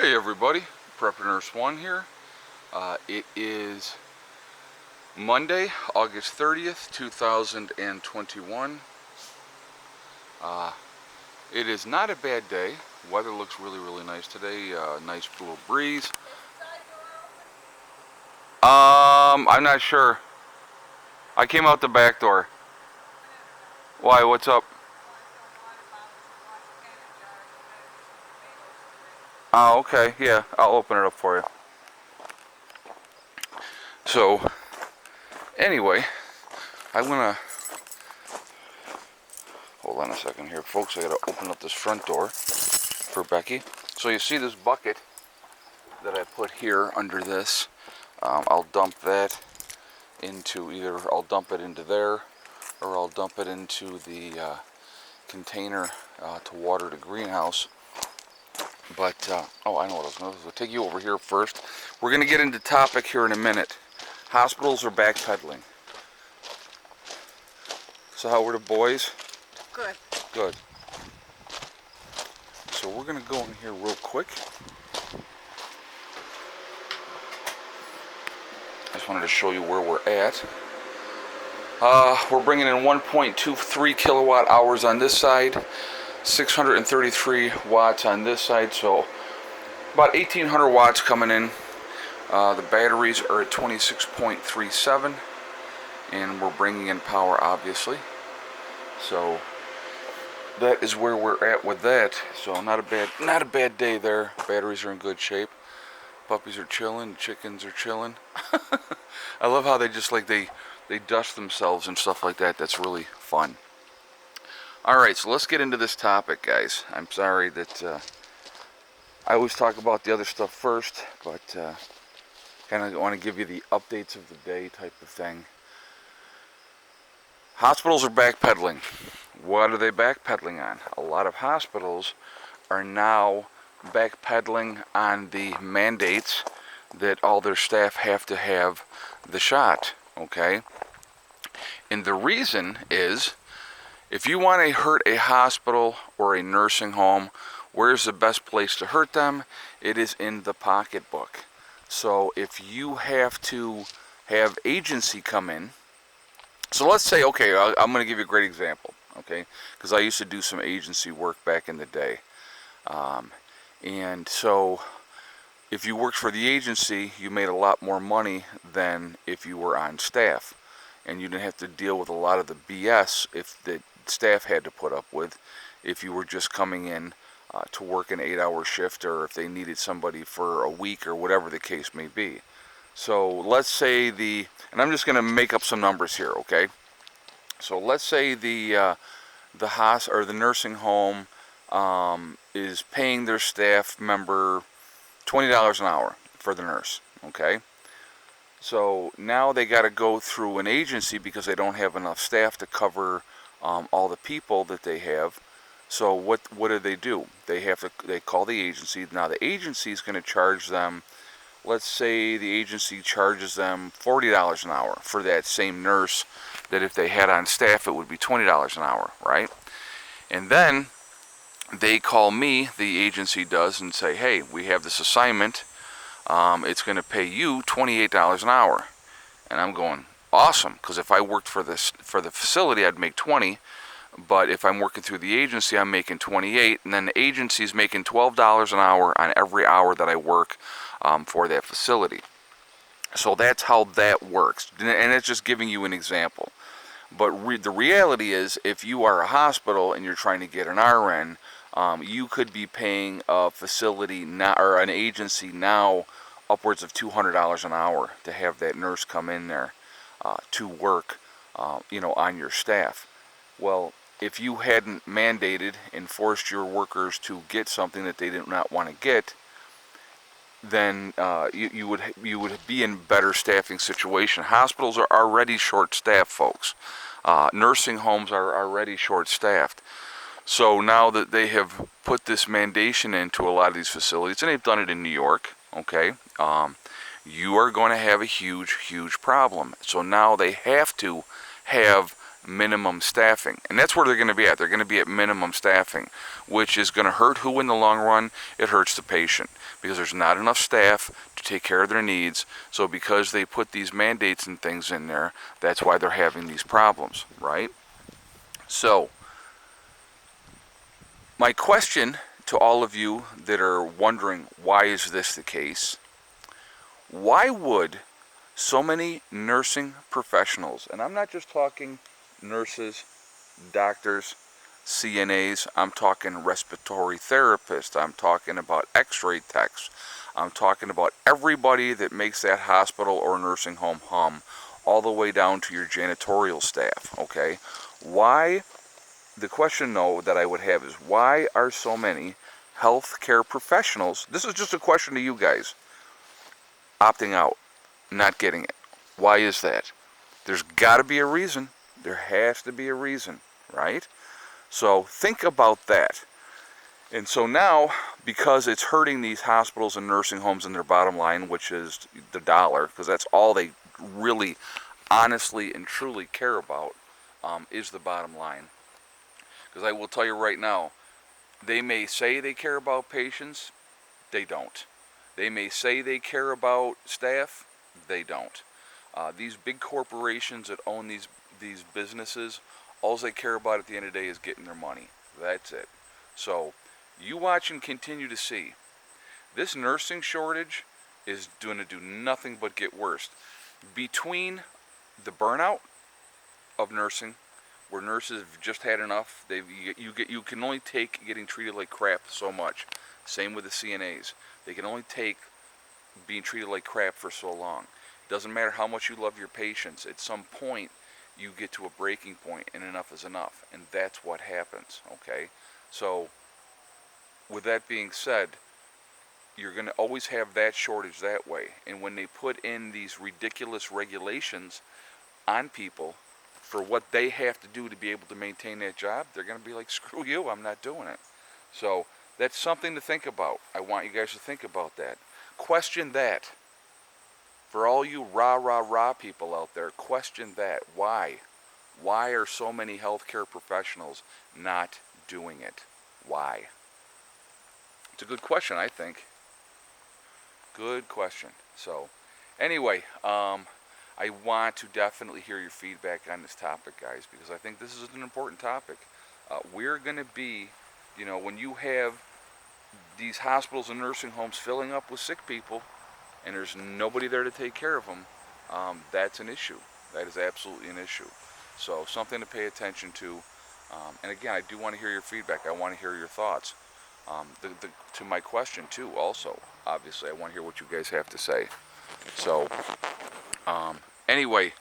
Hey everybody, Prep Nurse 1 here. It is Monday, August 30th, 2021. It is not a bad day. Weather looks really nice today. Nice little breeze. I'm not sure. I came out the back door. Why, what's up? Oh, okay, yeah, I'll open it up for you. So, anyway, I'm gonna hold on a second here, folks. I gotta open up this front door for Becky. So you see this bucket that I put here under this. I'll dump that into I'll dump it into there, or I'll dump it into the container to water the greenhouse. But oh, I know what I was going to do. I'll take you over here first. We're going to get into topic here in a minute. Hospitals or backpedaling. So how were the boys? Good. Good. So we're going to go in here real quick. I just wanted to show you where we're at. We're bringing in 1.23 kilowatt hours on this side, 633 watts on this side, so about 1800 watts coming in. The batteries are at 26.37, and we're bringing in power, obviously. So that is where we're at with that. So not a bad day there. Batteries are in good shape. Puppies are chilling. Chickens are chilling. I love how they just they dust themselves and stuff like that. That's really fun. Alright, so let's get into this topic, guys. I'm sorry that I always talk about the other stuff first, but kind of want to give you the updates of the day type of thing. Hospitals are backpedaling. What are they backpedaling on? A lot of hospitals are now backpedaling on the mandates that all their staff have to have the shot, okay? And the reason is, if you want to hurt a hospital or a nursing home, where's the best place to hurt them? It is in the pocketbook. So if you have to have agency come in, so let's say, okay, I'm going to give you a great example, okay? Because I used to do some agency work back in the day. And so if you worked for the agency, you made a lot more money than if you were on staff. And you didn't have to deal with a lot of the BS if the staff had to put up with if you were just coming in to work an 8-hour shift, or if they needed somebody for a week or whatever the case may be. So let's say and I'm just going to make up some numbers here, okay? So let's say the nursing home is paying their staff member $20 an hour for the nurse, okay? So now they got to go through an agency because they don't have enough staff to cover all the people that they have. So what do? They call the agency. Now the agency is going to charge them. Let's say the agency charges them $40 an hour for that same nurse that if they had on staff it would be $20 an hour, right? And then they call me, the agency does, and say, hey, we have this assignment. It's going to pay you $28 an hour. And I'm going, awesome, because if I worked for the facility, I'd make 20. But if I'm working through the agency, I'm making 28, and then the agency's making $12 an hour on every hour that I work for that facility. So that's how that works, and it's just giving you an example. But the reality is, if you are a hospital and you're trying to get an RN, you could be paying a facility now, or an agency now, upwards of $200 an hour to have that nurse come in there to work, on your staff. Well, if you hadn't mandated and forced your workers to get something that they did not want to get, then you would be in better staffing situation. Hospitals are already short-staffed, folks. Nursing homes are already short-staffed. So now that they have put this mandation into a lot of these facilities, and they've done it in New York, okay, you are going to have a huge problem. So now they have to have minimum staffing. And that's where they're going to be at. They're going to be at minimum staffing, which is going to hurt who in the long run? It hurts the patient, because there's not enough staff to take care of their needs. So because they put these mandates and things in there, that's why they're having these problems, right? So my question to all of you that are wondering, why is this the case? Why would so many nursing professionals, and I'm not just talking nurses, doctors, CNAs, I'm talking respiratory therapists, I'm talking about x-ray techs, I'm talking about everybody that makes that hospital or nursing home hum, all the way down to your janitorial staff, okay? Why, the question though that I would have is, why are so many healthcare professionals, this is just a question to you guys, opting out, not getting it? Why is that? There's got to be a reason. There has to be a reason, right? So think about that. And so now, because it's hurting these hospitals and nursing homes in their bottom line, which is the dollar, because that's all they really honestly and truly care about, is the bottom line. Because I will tell you right now, they may say they care about patients, they don't. They may say they care about staff, they don't. These big corporations that own these businesses, all they care about at the end of the day is getting their money. That's it. So you watch and continue to see. This nursing shortage is going to do nothing but get worse. Between the burnout of nursing, where nurses have just had enough, you can only take getting treated like crap so much. Same with the CNAs. They can only take being treated like crap for so long. Doesn't matter how much you love your patients, at some point you get to a breaking point and enough is enough, and that's what happens, okay? So with that being said, you're going to always have that shortage that way. And when they put in these ridiculous regulations on people for what they have to do to be able to maintain that job, they're going to be like, screw you, I'm not doing it. So that's something to think about. I want you guys to think about that. Question that. For all you rah people out there, question that. Why? Why are so many healthcare professionals not doing it? Why? It's a good question, I think. Good question. So, anyway, I want to definitely hear your feedback on this topic, guys, because I think this is an important topic. We're going to be, when you have these hospitals and nursing homes filling up with sick people, and there's nobody there to take care of them, that's an issue. That is absolutely an issue. So something to pay attention to. And again, I do want to hear your feedback. I want to hear your thoughts. To my question too, also, obviously, I want to hear what you guys have to say. So anyway,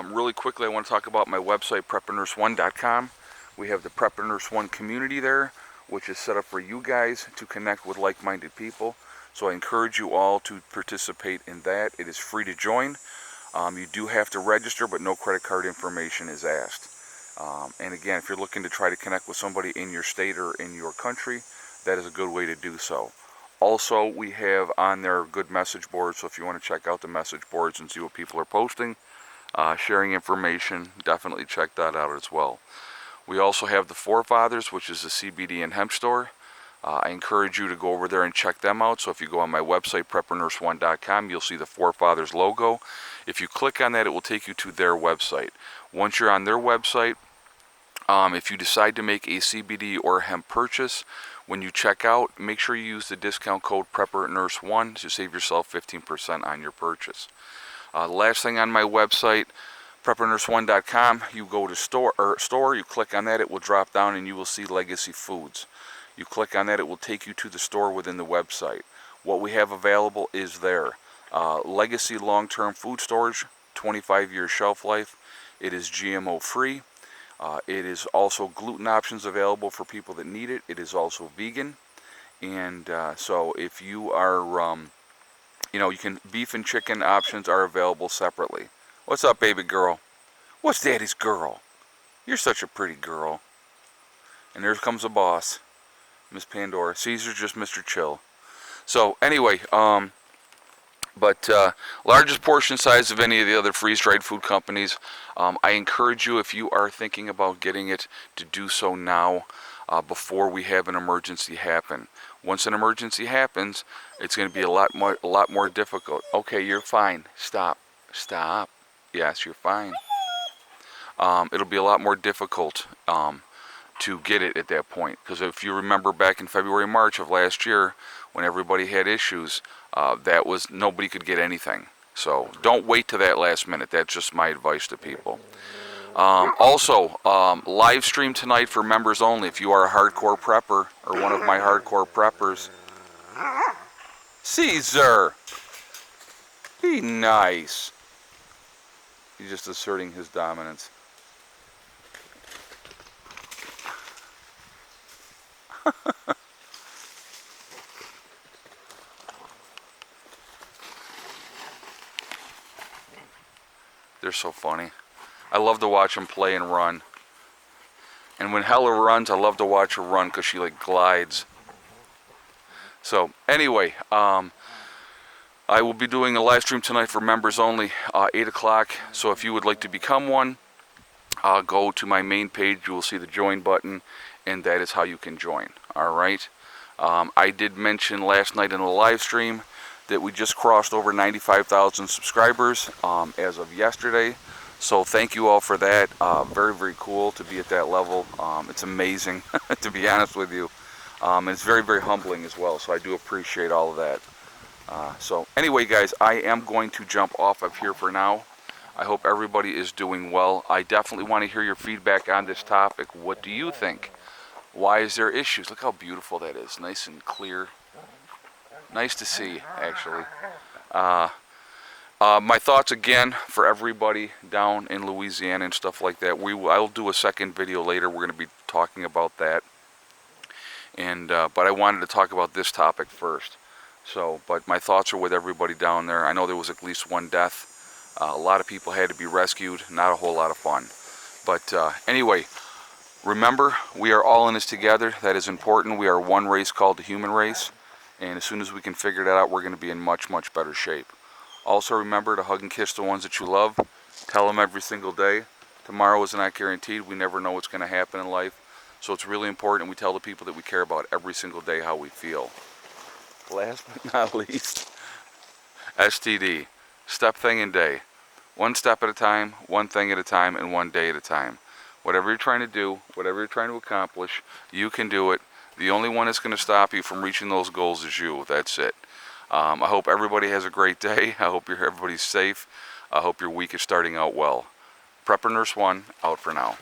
really quickly, I want to talk about my website, prepandnurse1.com. We have the Prep and Nurse 1 community there, which is set up for you guys to connect with like-minded people. So I encourage you all to participate in that. It is free to join. You do have to register, but no credit card information is asked. And again, if you're looking to try to connect with somebody in your state or in your country, that is a good way to do so. Also, we have on there good message boards, so if you want to check out the message boards and see what people are posting, sharing information, definitely check that out as well. We also have the Forefathers, which is a CBD and hemp store. I encourage you to go over there and check them out. So if you go on my website, prepandnurse1.com, you'll see the Forefathers logo. If you click on that, it will take you to their website. Once you're on their website, if you decide to make a CBD or hemp purchase, when you check out, make sure you use the discount code PrepperNurse1 to save yourself 15% on your purchase. Last thing on my website, prepandnurse1.com, you go to store, you click on that, it will drop down and you will see Legacy Foods. You click on that, it will take you to the store within the website. What we have available is there. Legacy long-term food storage, 25-year shelf life. It is GMO free. It is also gluten options available for people that need it. It is also vegan. And so if you are, you can, beef and chicken options are available separately. What's up, baby girl? What's daddy's girl? You're such a pretty girl. And there comes the boss, Miss Pandora. Caesar's just Mr. Chill. So anyway, But largest portion size of any of the other freeze-dried food companies. I encourage you, if you are thinking about getting it, to do so now before we have an emergency happen. Once an emergency happens, it's going to be a lot more difficult. Okay, you're fine. Stop. Stop. Yes, you're fine. It'll be a lot more difficult to get it at that point. Because if you remember back in February, March of last year, when everybody had issues, that was nobody could get anything. So don't wait to that last minute. That's just my advice to people. Also, live stream tonight for members only. If you are a hardcore prepper or one of my hardcore preppers, Caesar, be nice. He's just asserting his dominance. They're so funny. I love to watch them play and run. And when Hella runs, I love to watch her run because she like glides. So anyway, I will be doing a live stream tonight for members only, 8 o'clock. So if you would like to become one, go to my main page. You will see the join button, and that is how you can join. All right. I did mention last night in the live stream that we just crossed over 95,000 subscribers as of yesterday. So thank you all for that. Very, very cool to be at that level. It's amazing, to be honest with you. And it's very, very humbling as well. So I do appreciate all of that. So anyway, guys, I am going to jump off of here for now. I hope everybody is doing well. I definitely want to hear your feedback on this topic. What do you think? Why is there issues? Look how beautiful that is. Nice and clear. Nice to see, actually. My thoughts again for everybody down in Louisiana and stuff like that. I'll do a second video later. We're going to be talking about that. And but I wanted to talk about this topic first. So, but my thoughts are with everybody down there. I know there was at least one death. A lot of people had to be rescued. Not a whole lot of fun. But anyway, remember, we are all in this together. That is important. We are one race called the human race. And as soon as we can figure that out, we're going to be in much, much better shape. Also remember to hug and kiss the ones that you love. Tell them every single day. Tomorrow is not guaranteed. We never know what's going to happen in life. So it's really important we tell the people that we care about every single day how we feel. Last but not least, STD. Step, thing, and day. One step at a time, one thing at a time, and one day at a time. Whatever you're trying to do, whatever you're trying to accomplish, you can do it. The only one that's going to stop you from reaching those goals is you. That's it. I hope everybody has a great day. I hope everybody's safe. I hope your week is starting out well. Prepper Nurse 1, out for now.